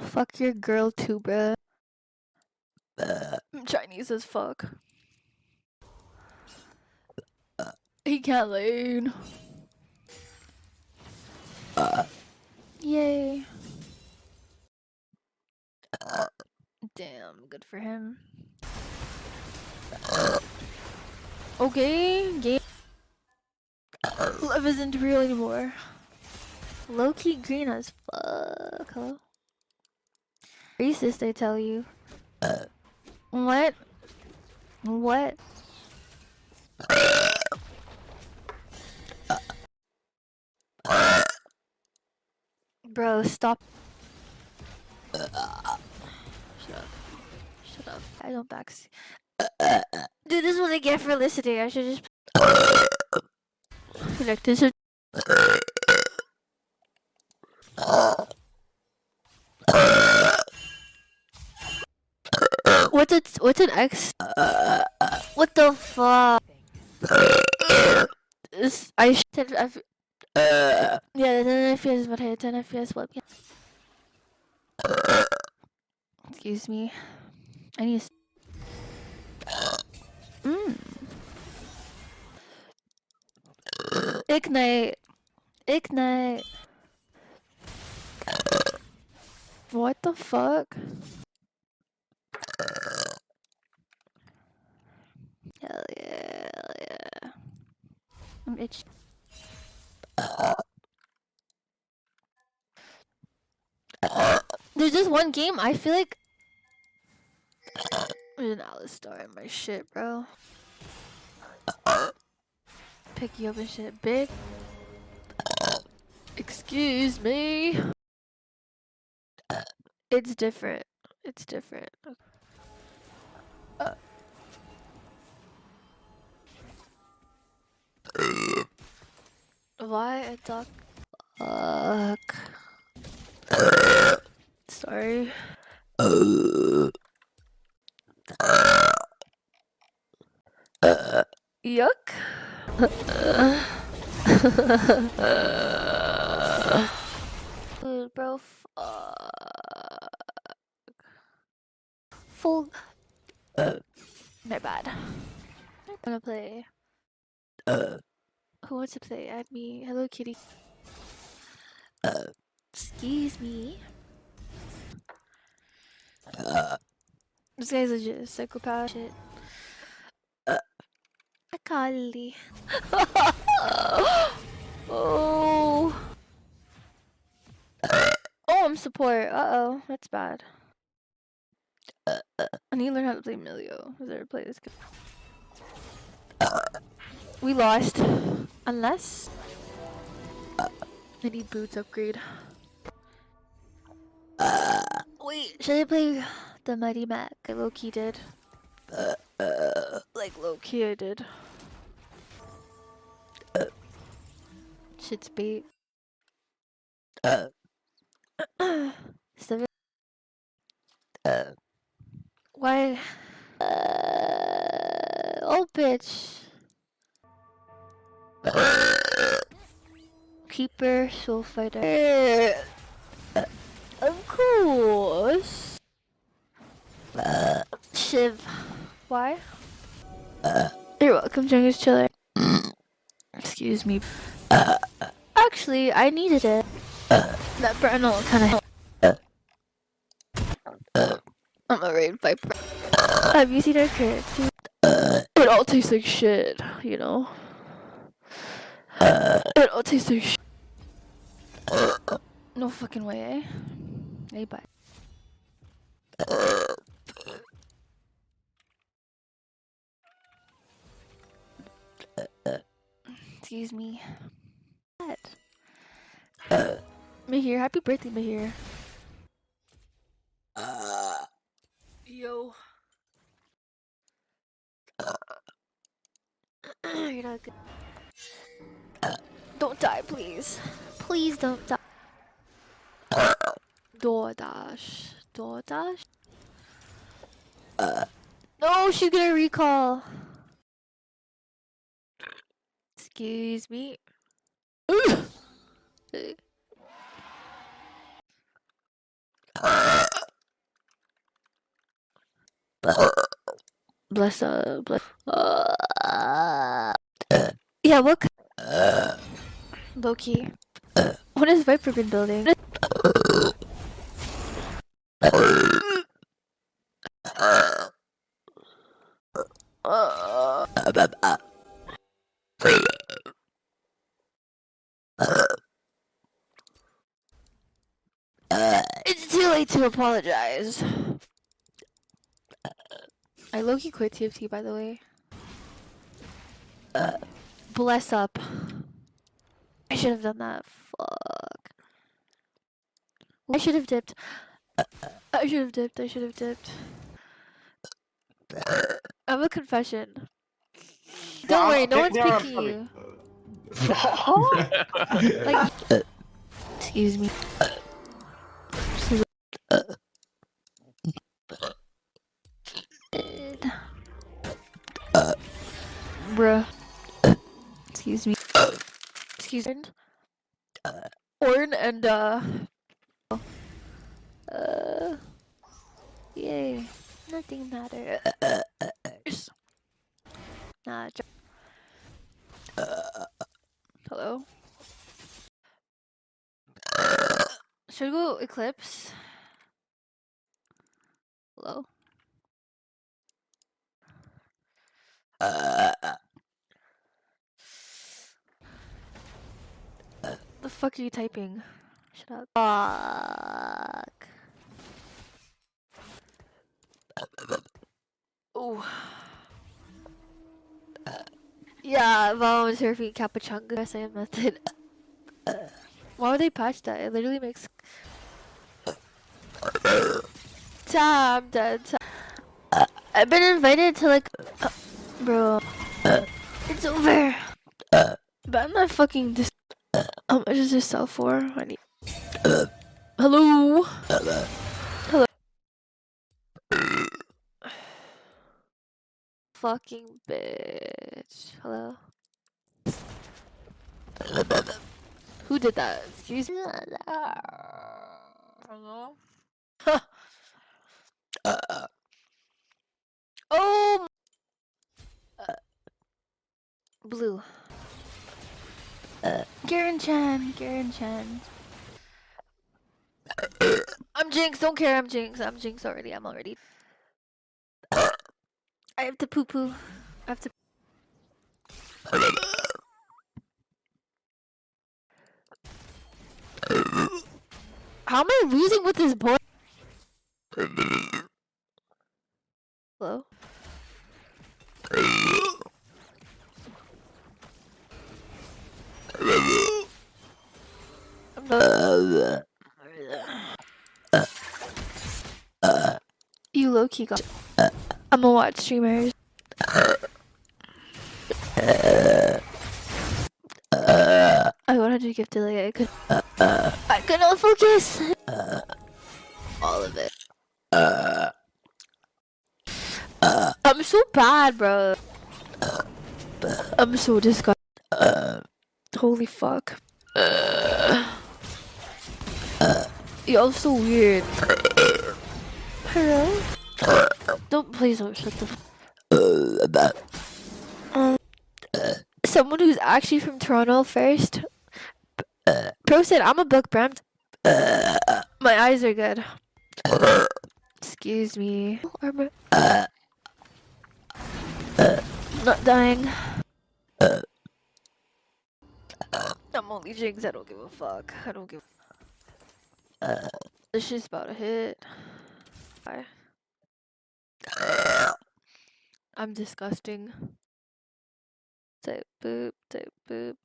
Fuck your girl too, bruh. I'm Chinese as fuck. He can't learn. Yay. Damn, good for him. Okay, game. Love isn't real anymore. Low-key green as fuck. Hello? Racist, I tell you. What? What? Bro, stop. Shut up. Shut up. I don't backseat. Dude, this is what I get for listening. I should just. Like, this is. What's an X? What the fuck? I should have. Yeah, 10 FPS is what I had. 10 FPS. What? Yeah. Excuse me. I need to. Ignite. Ignite. What the fuck? Hell yeah, hell yeah. I'm itchy. There's just one game, I feel like. There's an Alistar in my shit, bro. Pick you up and shit, bitch. Excuse me. It's different. It's different. Why a duck? Fuck. Sorry. Yuck. Dude, bro, fuck. Full. My bad. I'm gonna play. Who wants to play? Add me. Hello, kitty. Excuse me. This guy's legit a psychopath. Shit. Akali. Oh. Oh, I'm support. Uh-oh. That's bad. I need to learn how to play Milio. I've never played this game. We lost. Unless I need boots upgrade. Wait, should I play the Mighty Mac? I low-key did. Like low-key I did. Shit's bait. 7. Why? Oh, bitch. Keeper, soul fighter. Of course. Shiv. Why? You're welcome, Jungus Chiller. Excuse me. Actually, I needed it. That Brennel kind of. I'm a raid viper. Have you seen our character? It all tastes like shit, you know? It all tastes like shit. No fucking way, eh? Hey, bye. Excuse me. What? Mahir, happy birthday, Mahir. Yo. You're not good. Don't die, please. Please don't die. DoorDash. DoorDash? No, she's gonna recall. Excuse me. Bless up. Bless. Yeah, what? Low key. What has Viper been building? It's too late to apologize. I low-key quit TFT, by the way. Bless up. I should have done that. Fuck. I should have dipped. I should have dipped. I should have dipped. I have a confession. Don't worry, no one's picking you. Like, excuse me. Bruh. Excuse me. Excuse me. Orn and yay. Nothing matters. Nah. Hello. Should we go Eclipse? Hello. The fuck are you typing? Shut up. Fuck. Ooh. Yeah, mom was surfing Capachanga same method. Why would they patch that? It literally makes. I'm dead. I've been invited to like. Bro. It's over. But I'm not fucking this. How much does this sell for? I need. Hello? Hello? Fucking bitch. Hello? Who did that? Excuse me? Hello? Oh! Blue. Garen-chan. Garen-chan. I'm Jinx. Don't care. I'm Jinx. I'm Jinx already. I'm already. I have to poo-poo. I have to. How am I losing with this boy? Hello? I'm not. You low-key got. I'm gonna watch streamers. I wanted to gift it like I could not focus. All of it. I'm so bad, bro. I'm so disgusted. Holy fuck. Y'all so weird. Hello? Don't please don't shut the someone who's actually from Toronto first. Pro said I'm a book brand. My eyes are good. Excuse me. Not dying. I'm only Jinx. I don't give a fuck. I don't give. This shit's about to hit. Bye. I'm disgusting. Type boop. Type boop.